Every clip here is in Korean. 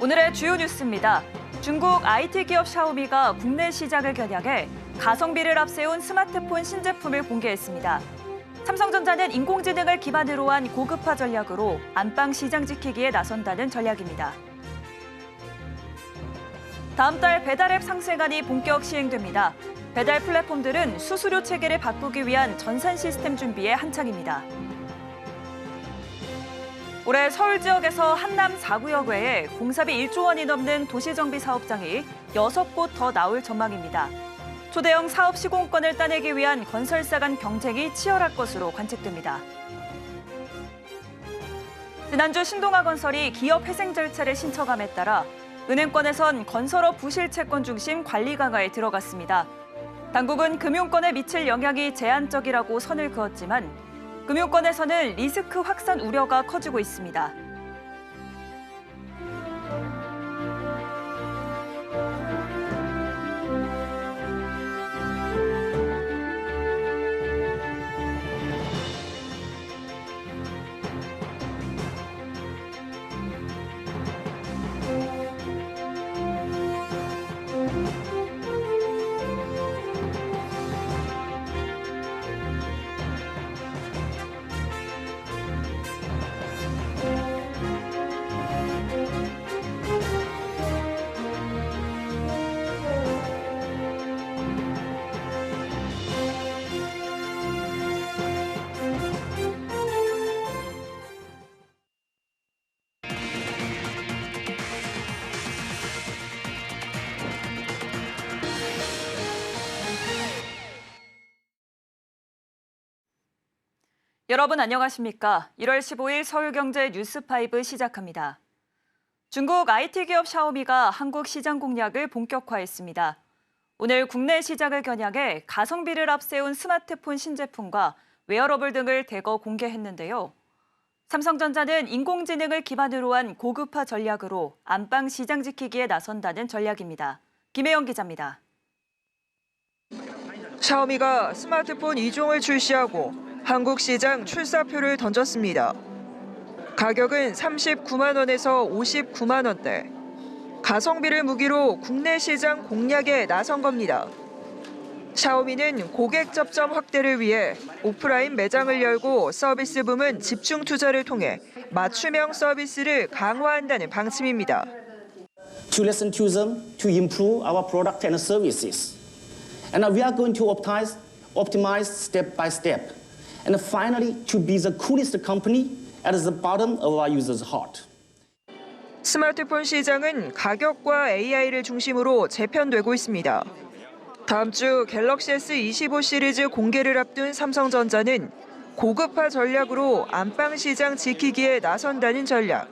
오늘의 주요 뉴스입니다. 중국 IT 기업 샤오미가 국내 시장을 겨냥해 가성비를 앞세운 스마트폰 신제품을 공개했습니다. 삼성전자는 인공지능을 기반으로 한 고급화 전략으로 안방 시장 지키기에 나선다는 전략입니다. 다음 달 배달앱 상생안이 본격 시행됩니다. 배달 플랫폼들은 수수료 체계를 바꾸기 위한 전산 시스템 준비에 한창입니다. 올해 서울 지역에서 한남 4구역 외에 공사비 1조 원이 넘는 도시정비 사업장이 6곳 더 나올 전망입니다. 초대형 사업 시공권을 따내기 위한 건설사 간 경쟁이 치열할 것으로 관측됩니다. 지난주 신동아건설이 기업 회생 절차를 신청함에 따라 은행권에선 건설업 부실 채권 중심 관리 강화에 들어갔습니다. 당국은 금융권에 미칠 영향이 제한적이라고 선을 그었지만 금융권에서는 리스크 확산 우려가 커지고 있습니다. 여러분 안녕하십니까? 1월 15일 서울경제 뉴스5 시작합니다. 중국 IT 기업 샤오미가 한국 시장 공략을 본격화했습니다. 오늘 국내 시장을 겨냥해 가성비를 앞세운 스마트폰 신제품과 웨어러블 등을 대거 공개했는데요. 삼성전자는 인공지능을 기반으로 한 고급화 전략으로 안방 시장 지키기에 나선다는 전략입니다. 김혜영 기자입니다. 샤오미가 스마트폰 2종을 출시하고 한국 시장 출사표를 던졌습니다. 가격은 39만 원에서 59만 원대. 가성비를 무기로 국내 시장 공략에 나선 겁니다. 샤오미는 고객 접점 확대를 위해 오프라인 매장을 열고 서비스 부문 집중 투자를 통해 맞춤형 서비스를 강화한다는 방침입니다. To listen to them, to improve our product and services. And we are going to optimize step by step. And finally, to be the coolest company at the bottom of our users' heart. 스마트폰 시장은 가격과 AI를 중심으로 재편되고 있습니다. 다음 주 갤럭시 S25 시리즈 공개를 앞둔 삼성전자는 고급화 전략으로 안방 시장 지키기에 나선다는 전략.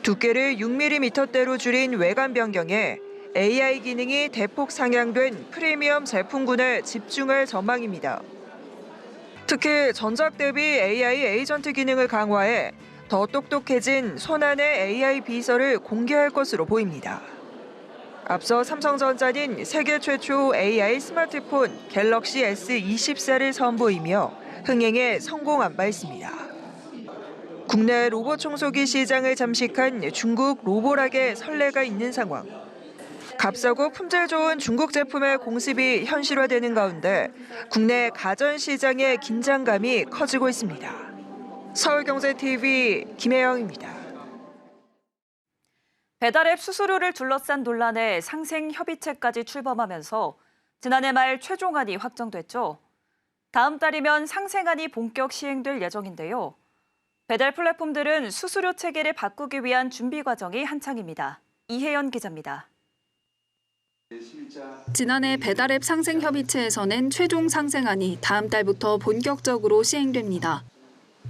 두께를 6mm대로 줄인 외관 변경에 AI 기능이 대폭 상향된 프리미엄 제품군에 집중할 전망입니다. 특히 전작 대비 AI 에이전트 기능을 강화해 더 똑똑해진 손안의 AI 비서를 공개할 것으로 보입니다. 앞서 삼성전자는 세계 최초 AI 스마트폰 갤럭시 S24를 선보이며 흥행에 성공한 바 있습니다. 국내 로봇 청소기 시장을 잠식한 중국 로보락의 선례가 있는 상황. 값싸고 품질 좋은 중국 제품의 공습이 현실화되는 가운데 국내 가전 시장의 긴장감이 커지고 있습니다. 서울경제TV 김혜영입니다. 배달앱 수수료를 둘러싼 논란에 상생협의체까지 출범하면서 지난해 말 최종안이 확정됐죠. 다음 달이면 상생안이 본격 시행될 예정인데요. 배달 플랫폼들은 수수료 체계를 바꾸기 위한 준비 과정이 한창입니다. 이혜연 기자입니다. 지난해 배달앱 상생협의체에서는 최종 상생안이 다음 달부터 본격적으로 시행됩니다.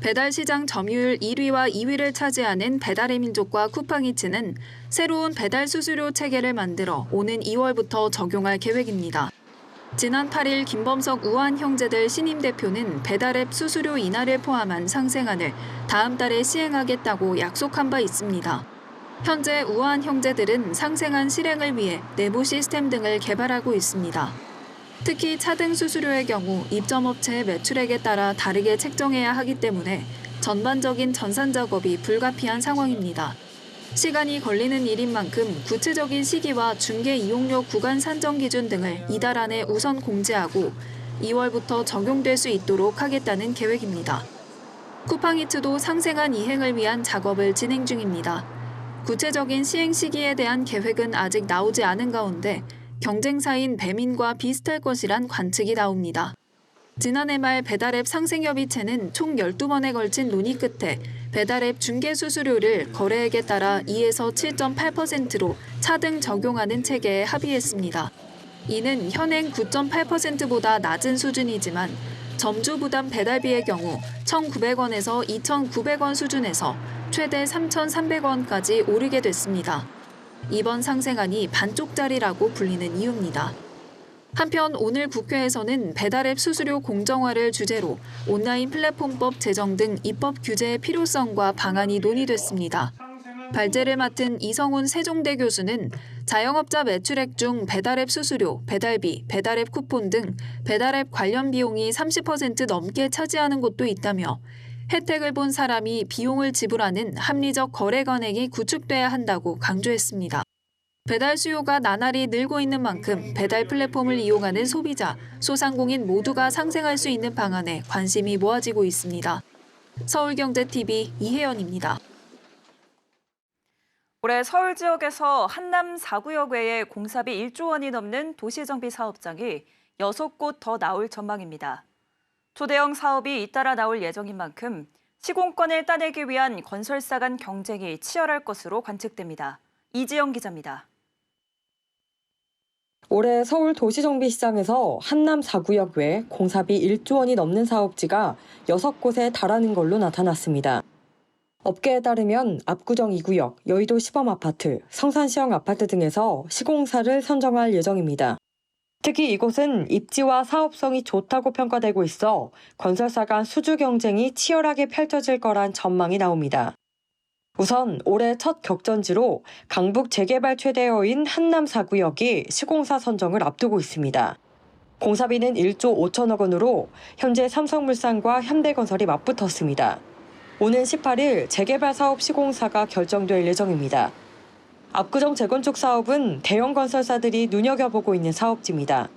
배달 시장 점유율 1위와 2위를 차지하는 배달의 민족과 쿠팡이츠는 새로운 배달 수수료 체계를 만들어 오는 2월부터 적용할 계획입니다. 지난 8일 김범석 우한 형제들 신임 대표는 배달앱 수수료 인하를 포함한 상생안을 다음 달에 시행하겠다고 약속한 바 있습니다. 현재 우한 형제들은 상생안 실행을 위해 내부 시스템 등을 개발하고 있습니다. 특히 차등 수수료의 경우 입점업체의 매출액에 따라 다르게 책정해야 하기 때문에 전반적인 전산 작업이 불가피한 상황입니다. 시간이 걸리는 일인 만큼 구체적인 시기와 중개 이용료 구간 산정 기준 등을 이달 안에 우선 공지하고 2월부터 적용될 수 있도록 하겠다는 계획입니다. 쿠팡이츠도 상생안 이행을 위한 작업을 진행 중입니다. 구체적인 시행 시기에 대한 계획은 아직 나오지 않은 가운데 경쟁사인 배민과 비슷할 것이란 관측이 나옵니다. 지난해 말 배달앱 상생협의체는 총 12번에 걸친 논의 끝에 배달앱 중개 수수료를 거래액에 따라 2에서 7.8%로 차등 적용하는 체계에 합의했습니다. 이는 현행 9.8%보다 낮은 수준이지만 점주 부담 배달비의 경우 1,900원에서 2,900원 수준에서 최대 3,300원까지 오르게 됐습니다. 이번 상생안이 반쪽짜리라고 불리는 이유입니다. 한편 오늘 국회에서는 배달앱 수수료 공정화를 주제로 온라인 플랫폼법 제정 등 입법 규제의 필요성과 방안이 논의됐습니다. 발제를 맡은 이성훈 세종대 교수는 자영업자 매출액 중 배달앱 수수료, 배달비, 배달앱 쿠폰 등 배달앱 관련 비용이 30% 넘게 차지하는 곳도 있다며 혜택을 본 사람이 비용을 지불하는 합리적 거래 관행이 구축돼야 한다고 강조했습니다. 배달 수요가 나날이 늘고 있는 만큼 배달 플랫폼을 이용하는 소비자, 소상공인 모두가 상생할 수 있는 방안에 관심이 모아지고 있습니다. 서울경제TV 이혜연입니다. 올해 서울 지역에서 한남 4구역 외에 공사비 1조 원이 넘는 도시정비 사업장이 6곳 더 나올 전망입니다. 초대형 사업이 잇따라 나올 예정인 만큼 시공권을 따내기 위한 건설사 간 경쟁이 치열할 것으로 관측됩니다. 이지영 기자입니다. 올해 서울 도시정비시장에서 한남 4구역 외 공사비 1조 원이 넘는 사업지가 6곳에 달하는 걸로 나타났습니다. 업계에 따르면 압구정 2구역, 여의도 시범아파트, 성산시형 아파트 등에서 시공사를 선정할 예정입니다. 특히 이곳은 입지와 사업성이 좋다고 평가되고 있어 건설사 간 수주 경쟁이 치열하게 펼쳐질 거란 전망이 나옵니다. 우선 올해 첫 격전지로 강북 재개발 최대여인 한남 4구역이 시공사 선정을 앞두고 있습니다. 공사비는 1조 5천억 원으로 현재 삼성물산과 현대건설이 맞붙었습니다. 오는 18일 재개발 사업 시공사가 결정될 예정입니다. 압구정 재건축 사업은 대형 건설사들이 눈여겨보고 있는 사업지입니다.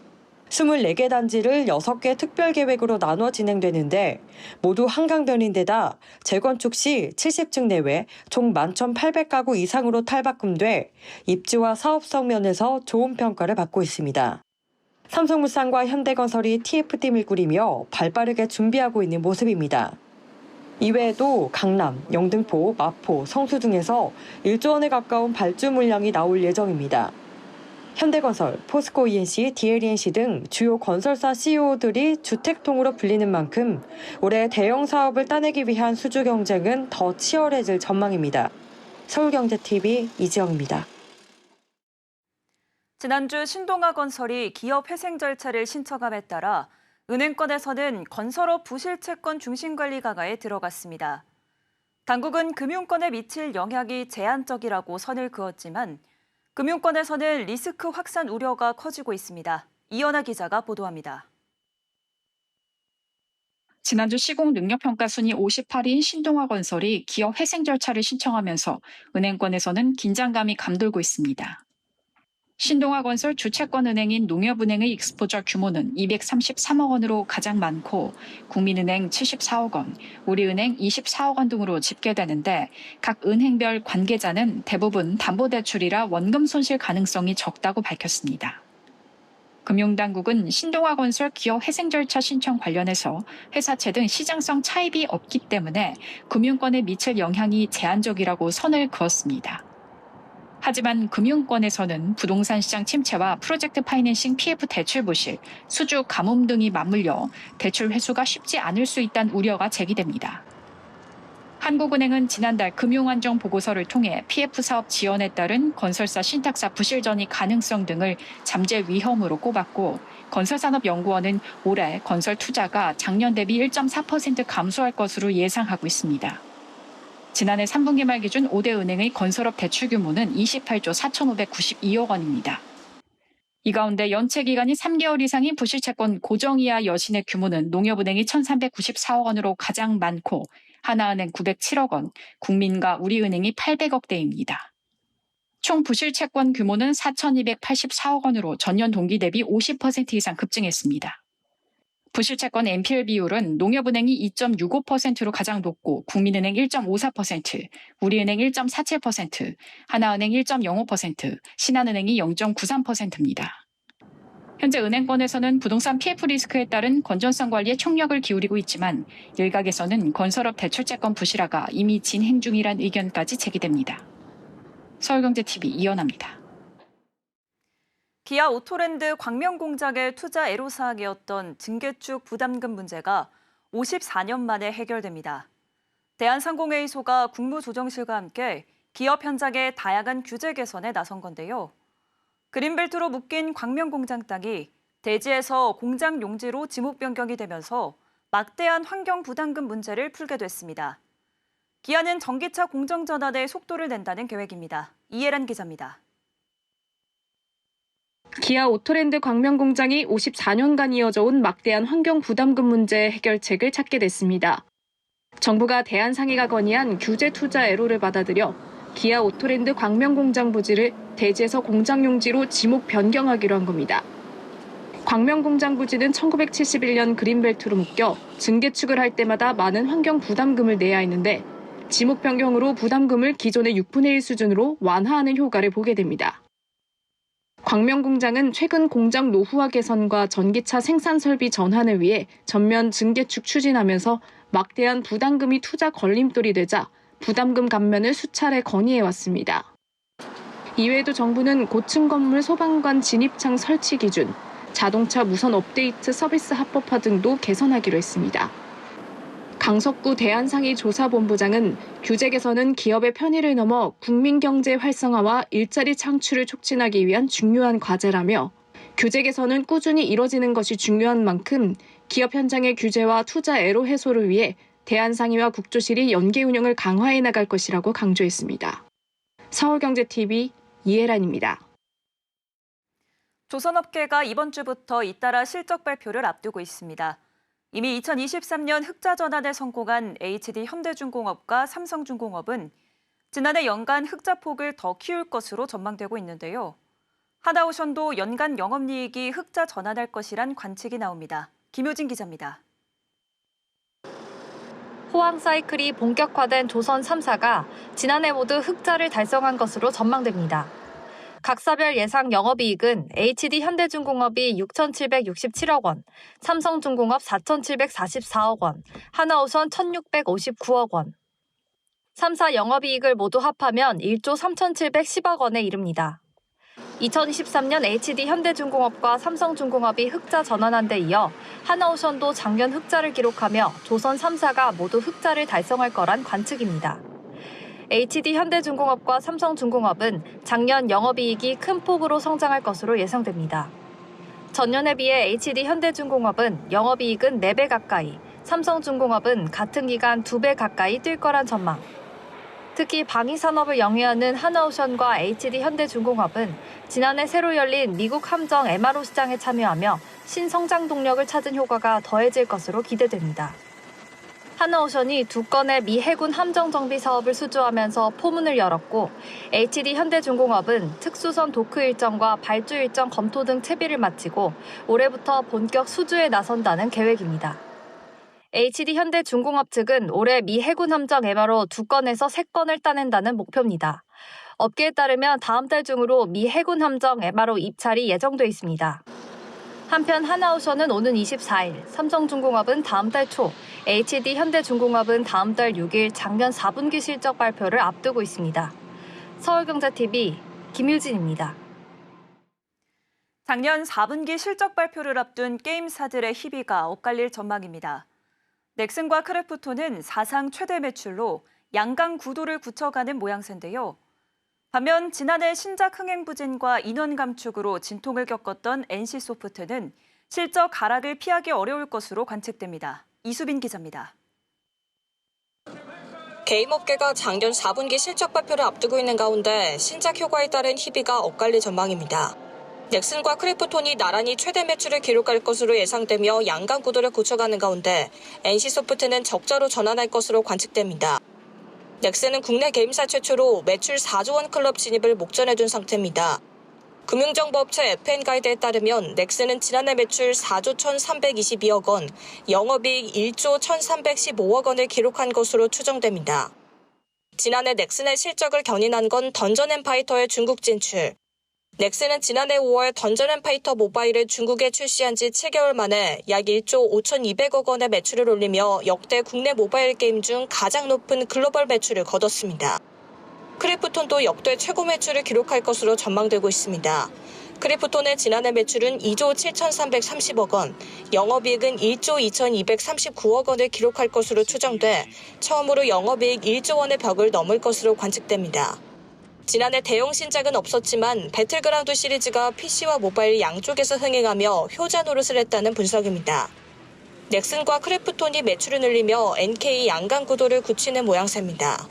24개 단지를 6개 특별계획으로 나눠 진행되는데 모두 한강변인데다 재건축 시 70층 내외 총 11,800가구 이상으로 탈바꿈돼 입지와 사업성 면에서 좋은 평가를 받고 있습니다. 삼성물산과 현대건설이 TF팀을 꾸리며 발빠르게 준비하고 있는 모습입니다. 이외에도 강남, 영등포, 마포, 성수 등에서 1조 원에 가까운 발주 물량이 나올 예정입니다. 현대건설, 포스코 ENC, DLENC 등 주요 건설사 CEO들이 주택통으로 불리는 만큼 올해 대형 사업을 따내기 위한 수주 경쟁은 더 치열해질 전망입니다. 서울경제TV 이지영입니다. 지난주 신동아건설이 기업 회생 절차를 신청함에 따라 은행권에서는 건설업 부실채권 중심관리 강화에 들어갔습니다. 당국은 금융권에 미칠 영향이 제한적이라고 선을 그었지만 금융권에서는 리스크 확산 우려가 커지고 있습니다. 이연아 기자가 보도합니다. 지난주 시공 능력평가 순위 58위인 신동아건설이 기업 회생 절차를 신청하면서 은행권에서는 긴장감이 감돌고 있습니다. 신동아건설 주채권은행인 농협은행의 익스포저 규모는 233억 원으로 가장 많고 국민은행 74억 원, 우리은행 24억 원 등으로 집계되는데 각 은행별 관계자는 대부분 담보대출이라 원금 손실 가능성이 적다고 밝혔습니다. 금융당국은 신동아건설 기업 회생 절차 신청 관련해서 회사채 등 시장성 차입이 없기 때문에 금융권에 미칠 영향이 제한적이라고 선을 그었습니다. 하지만 금융권에서는 부동산 시장 침체와 프로젝트 파이낸싱 PF 대출 부실, 수주 가뭄 등이 맞물려 대출 회수가 쉽지 않을 수 있다는 우려가 제기됩니다. 한국은행은 지난달 금융안정 보고서를 통해 PF 사업 지연에 따른 건설사 신탁사 부실전이 가능성 등을 잠재 위험으로 꼽았고 건설산업연구원은 올해 건설 투자가 작년 대비 1.4% 감소할 것으로 예상하고 있습니다. 지난해 3분기 말 기준 5대 은행의 건설업 대출 규모는 28조 4,592억 원입니다. 이 가운데 연체 기간이 3개월 이상인 부실채권 고정이하 여신의 규모는 농협은행이 1,394억 원으로 가장 많고 하나은행 907억 원, 국민과 우리은행이 800억대입니다. 총 부실채권 규모는 4,284억 원으로 전년 동기 대비 50% 이상 급증했습니다. 부실채권 NPL 비율은 농협은행이 2.65%로 가장 높고 국민은행 1.54%, 우리은행 1.47%, 하나은행 1.05%, 신한은행이 0.93%입니다. 현재 은행권에서는 부동산 PF 리스크에 따른 건전성 관리에 총력을 기울이고 있지만 일각에서는 건설업 대출채권 부실화가 이미 진행 중이란 의견까지 제기됩니다. 서울경제TV 이연아입니다. 기아 오토랜드 광명공장의 투자 애로사항이었던 증개축 부담금 문제가 54년 만에 해결됩니다. 대한상공회의소가 국무조정실과 함께 기업 현장의 다양한 규제 개선에 나선 건데요. 그린벨트로 묶인 광명공장 땅이 대지에서 공장 용지로 지목 변경이 되면서 막대한 환경 부담금 문제를 풀게 됐습니다. 기아는 전기차 공정 전환에 속도를 낸다는 계획입니다. 이혜란 기자입니다. 기아 오토랜드 광명공장이 54년간 이어져 온 막대한 환경 부담금 문제의 해결책을 찾게 됐습니다. 정부가 대한상의가 건의한 규제 투자 애로를 받아들여 기아 오토랜드 광명공장 부지를 대지에서 공장 용지로 지목 변경하기로 한 겁니다. 광명공장 부지는 1971년 그린벨트로 묶여 증개축을 할 때마다 많은 환경 부담금을 내야 했는데 지목 변경으로 부담금을 기존의 6분의 1 수준으로 완화하는 효과를 보게 됩니다. 광명공장은 최근 공장 노후화 개선과 전기차 생산 설비 전환을 위해 전면 증개축 추진하면서 막대한 부담금이 투자 걸림돌이 되자 부담금 감면을 수차례 건의해왔습니다. 이외에도 정부는 고층 건물 소방관 진입창 설치 기준, 자동차 무선 업데이트 서비스 합법화 등도 개선하기로 했습니다. 강석구 대한상의 조사본부장은 규제 개선은 기업의 편의를 넘어 국민 경제 활성화와 일자리 창출을 촉진하기 위한 중요한 과제라며 규제 개선은 꾸준히 이뤄지는 것이 중요한 만큼 기업 현장의 규제와 투자 애로 해소를 위해 대한상의와 국조실이 연계 운영을 강화해 나갈 것이라고 강조했습니다. 서울경제TV 이혜란입니다. 조선업계가 이번 주부터 잇따라 실적 발표를 앞두고 있습니다. 이미 2023년 흑자 전환에 성공한 HD 현대중공업과 삼성중공업은 지난해 연간 흑자 폭을 더 키울 것으로 전망되고 있는데요. 하나오션도 연간 영업이익이 흑자 전환할 것이란 관측이 나옵니다. 김효진 기자입니다. 호황 사이클이 본격화된 조선 3사가 지난해 모두 흑자를 달성한 것으로 전망됩니다. 각사별 예상 영업이익은 HD 현대중공업이 6,767억 원, 삼성중공업 4,744억 원, 하나오션 1,659억 원. 3사 영업이익을 모두 합하면 1조 3,710억 원에 이릅니다. 2023년 HD 현대중공업과 삼성중공업이 흑자 전환한 데 이어 하나오션도 작년 흑자를 기록하며 조선 3사가 모두 흑자를 달성할 거란 관측입니다. HD 현대중공업과 삼성중공업은 작년 영업이익이 큰 폭으로 성장할 것으로 예상됩니다. 전년에 비해 HD 현대중공업은 영업이익은 4배 가까이, 삼성중공업은 같은 기간 2배 가까이 뛸 거란 전망. 특히 방위산업을 영위하는 하나오션과 HD 현대중공업은 지난해 새로 열린 미국 함정 MRO 시장에 참여하며 신성장 동력을 찾은 효과가 더해질 것으로 기대됩니다. 하나오션이 2건의 미 해군 함정 정비 사업을 수주하면서 포문을 열었고 HD 현대중공업은 특수선 도크 일정과 발주 일정 검토 등 채비를 마치고 올해부터 본격 수주에 나선다는 계획입니다. HD 현대중공업 측은 올해 미 해군 함정 MRO 2건에서 3건을 따낸다는 목표입니다. 업계에 따르면 다음 달 중으로 미 해군 함정 MRO 입찰이 예정돼 있습니다. 한편 하나오션은 오는 24일, 삼성중공업은 다음 달 초, HD 현대중공업은 다음 달 6일 작년 4분기 실적 발표를 앞두고 있습니다. 서울경제TV 김유진입니다. 작년 4분기 실적 발표를 앞둔 게임사들의 희비가 엇갈릴 전망입니다. 넥슨과 크래프톤은 사상 최대 매출로 양강 구도를 굳혀가는 모양새인데요. 반면 지난해 신작 흥행 부진과 인원 감축으로 진통을 겪었던 NC소프트는 실적 하락을 피하기 어려울 것으로 관측됩니다. 이수빈 기자입니다. 게임업계가 작년 4분기 실적 발표를 앞두고 있는 가운데 신작 효과에 따른 희비가 엇갈릴 전망입니다. 넥슨과 크래프톤이 나란히 최대 매출을 기록할 것으로 예상되며 양강 구도를 굳혀가는 가운데 NC소프트는 적자로 전환할 것으로 관측됩니다. 넥슨은 국내 게임사 최초로 매출 4조 원 클럽 진입을 목전에 둔 상태입니다. 금융정보업체 FN가이드에 따르면 넥슨은 지난해 매출 4조 1,322억 원, 영업이익 1조 1,315억 원을 기록한 것으로 추정됩니다. 지난해 넥슨의 실적을 견인한 건 던전 앤 파이터의 중국 진출. 넥슨은 지난해 5월 던전 앤 파이터 모바일을 중국에 출시한 지 7개월 만에 약 1조 5,200억 원의 매출을 올리며 역대 국내 모바일 게임 중 가장 높은 글로벌 매출을 거뒀습니다. 크래프톤도 역대 최고 매출을 기록할 것으로 전망되고 있습니다. 크래프톤의 지난해 매출은 2조 7,330억 원, 영업이익은 1조 2,239억 원을 기록할 것으로 추정돼 처음으로 영업이익 1조 원의 벽을 넘을 것으로 관측됩니다. 지난해 대형 신작은 없었지만 배틀그라운드 시리즈가 PC와 모바일 양쪽에서 흥행하며 효자 노릇을 했다는 분석입니다. 넥슨과 크래프톤이 매출을 늘리며 NK 양강 구도를 굳히는 모양새입니다.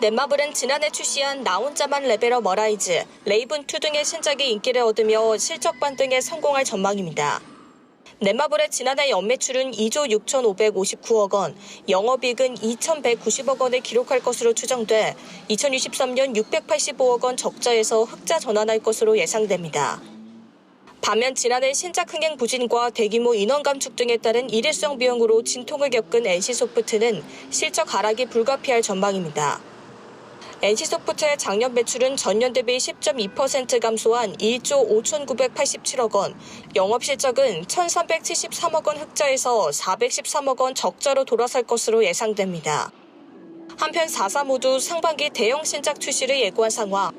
넷마블은 지난해 출시한 나 혼자만 레벨업 어라이즈, 레이븐2 등의 신작이 인기를 얻으며 실적 반등에 성공할 전망입니다. 넷마블의 지난해 연매출은 2조 6,559억 원, 영업이익은 2,190억 원을 기록할 것으로 추정돼 2023년 685억 원 적자에서 흑자 전환할 것으로 예상됩니다. 반면 지난해 신작 흥행 부진과 대규모 인원 감축 등에 따른 일회성 비용으로 진통을 겪은 NC소프트는 실적 하락이 불가피할 전망입니다. NC소프트의 작년 매출은 전년 대비 10.2% 감소한 1조 5,987억 원, 영업실적은 1,373억 원 흑자에서 413억 원 적자로 돌아설 것으로 예상됩니다. 한편 4사 모두 상반기 대형 신작 출시를 예고한 상황.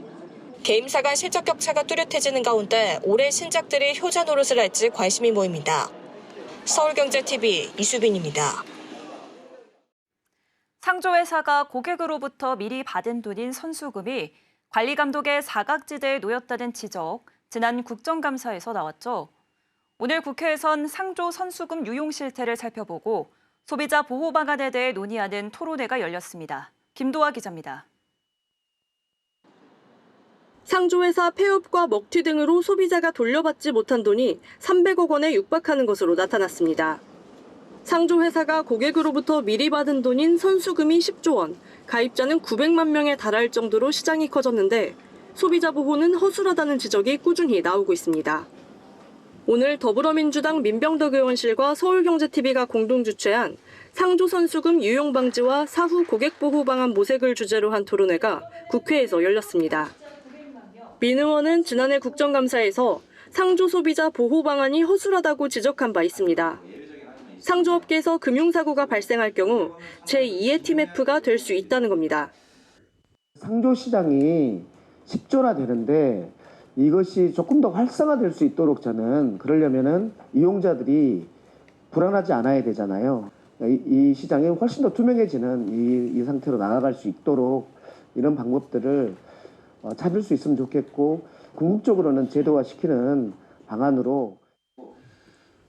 게임사 간 실적 격차가 뚜렷해지는 가운데 올해 신작들이 효자 노릇을 할지 관심이 모입니다. 서울경제TV 이수빈입니다. 상조회사가 고객으로부터 미리 받은 돈인 선수금이 관리감독의 사각지대에 놓였다는 지적, 지난 국정감사에서 나왔죠. 오늘 국회에선 상조 선수금 유용 실태를 살펴보고 소비자 보호 방안에 대해 논의하는 토론회가 열렸습니다. 김도아 기자입니다. 상조회사 폐업과 먹튀 등으로 소비자가 돌려받지 못한 돈이 300억 원에 육박하는 것으로 나타났습니다. 상조회사가 고객으로부터 미리 받은 돈인 선수금이 10조 원, 가입자는 900만 명에 달할 정도로 시장이 커졌는데 소비자 보호는 허술하다는 지적이 꾸준히 나오고 있습니다. 오늘 더불어민주당 민병덕 의원실과 서울경제TV가 공동 주최한 상조 선수금 유용 방지와 사후 고객 보호 방안 모색을 주제로 한 토론회가 국회에서 열렸습니다. 민 의원은 지난해 국정감사에서 상조 소비자 보호 방안이 허술하다고 지적한 바 있습니다. 상조업계에서 금융사고가 발생할 경우 제2의 TMF가 될 수 있다는 겁니다. 상조 시장이 10조나 되는데 이것이 조금 더 활성화될 수 있도록 저는 그러려면은 이용자들이 불안하지 않아야 되잖아요. 이 시장이 훨씬 더 투명해지는 이 상태로 나아갈 수 있도록 이런 방법들을 찾을 수 있으면 좋겠고 궁극적으로는 제도화시키는 방안으로.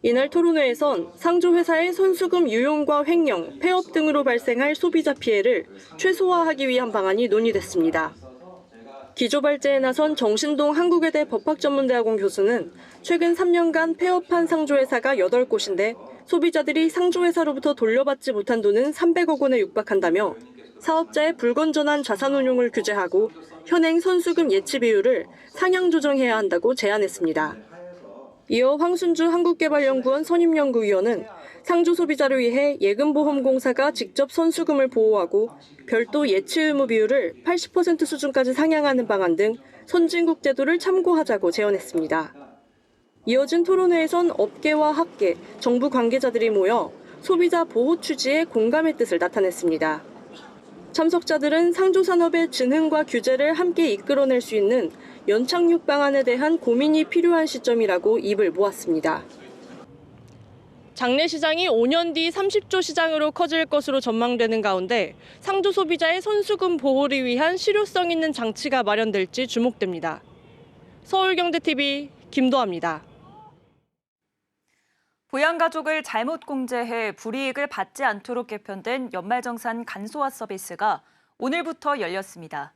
이날 토론회에선 상조회사의 선수금 유용과 횡령, 폐업 등으로 발생할 소비자 피해를 최소화하기 위한 방안이 논의됐습니다. 기조발제에 나선 정신동 한국외대 법학전문대학원 교수는 최근 3년간 폐업한 상조회사가 8곳인데 소비자들이 상조회사로부터 돌려받지 못한 돈은 300억 원에 육박한다며 사업자의 불건전한 자산운용을 규제하고 현행 선수금 예치 비율을 상향 조정해야 한다고 제안했습니다. 이어 황순주 한국개발연구원 선임연구위원은 상조 소비자를 위해 예금보험공사가 직접 선수금을 보호하고 별도 예치 의무 비율을 80% 수준까지 상향하는 방안 등 선진국 제도를 참고하자고 제언했습니다. 이어진 토론회에선 업계와 학계, 정부 관계자들이 모여 소비자 보호 취지에 공감의 뜻을 나타냈습니다. 참석자들은 상조산업의 진흥과 규제를 함께 이끌어낼 수 있는 연착륙 방안에 대한 고민이 필요한 시점이라고 입을 모았습니다. 장내시장이 5년 뒤 30조 시장으로 커질 것으로 전망되는 가운데 상조 소비자의 선수금 보호를 위한 실효성 있는 장치가 마련될지 주목됩니다. 서울경제TV 김도아입니다. 부양가족을 잘못 공제해 불이익을 받지 않도록 개편된 연말정산 간소화 서비스가 오늘부터 열렸습니다.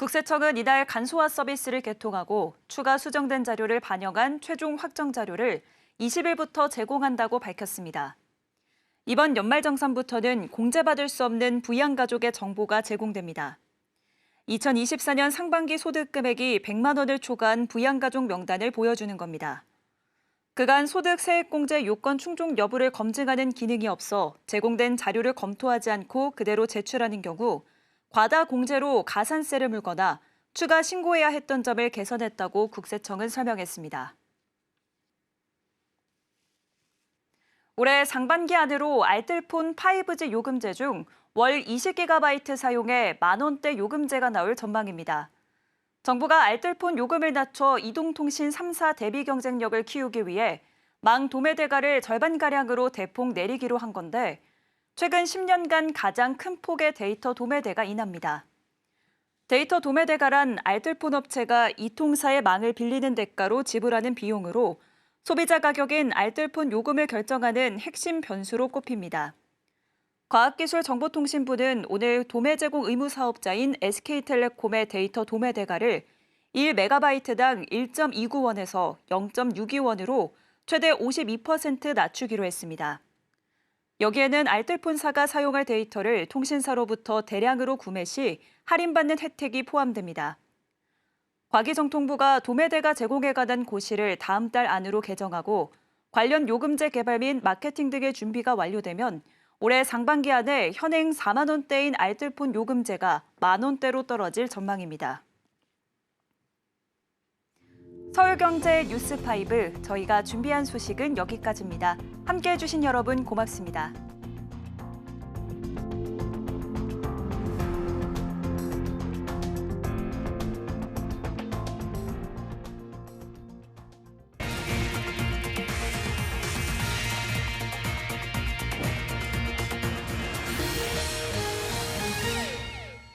국세청은 이날 간소화 서비스를 개통하고 추가 수정된 자료를 반영한 최종 확정 자료를 20일부터 제공한다고 밝혔습니다. 이번 연말정산부터는 공제받을 수 없는 부양가족의 정보가 제공됩니다. 2024년 상반기 소득 금액이 100만 원을 초과한 부양가족 명단을 보여주는 겁니다. 그간 소득 세액공제 요건 충족 여부를 검증하는 기능이 없어 제공된 자료를 검토하지 않고 그대로 제출하는 경우 과다 공제로 가산세를 물거나 추가 신고해야 했던 점을 개선했다고 국세청은 설명했습니다. 올해 상반기 안으로 알뜰폰 5G 요금제 중 월 20GB 사용에 만원대 요금제가 나올 전망입니다. 정부가 알뜰폰 요금을 낮춰 이동통신 3사 대비 경쟁력을 키우기 위해 망 도매대가를 절반가량으로 대폭 내리기로 한 건데 최근 10년간 가장 큰 폭의 데이터 도매대가 인합니다. 데이터 도매대가란 알뜰폰 업체가 이통사의 망을 빌리는 대가로 지불하는 비용으로 소비자 가격인 알뜰폰 요금을 결정하는 핵심 변수로 꼽힙니다. 과학기술정보통신부는 오늘 도매 제공 의무 사업자인 SK텔레콤의 데이터 도매 대가를 1MB당 1.29원에서 0.62원으로 최대 52% 낮추기로 했습니다. 여기에는 알뜰폰사가 사용할 데이터를 통신사로부터 대량으로 구매 시 할인받는 혜택이 포함됩니다. 과기정통부가 도매대가 제공에 관한 고시를 다음 달 안으로 개정하고 관련 요금제 개발 및 마케팅 등의 준비가 완료되면 올해 상반기 안에 현행 4만 원대인 알뜰폰 요금제가 만 원대로 떨어질 전망입니다. 서울경제 뉴스5 저희가 준비한 소식은 여기까지입니다. 함께해 주신 여러분 고맙습니다.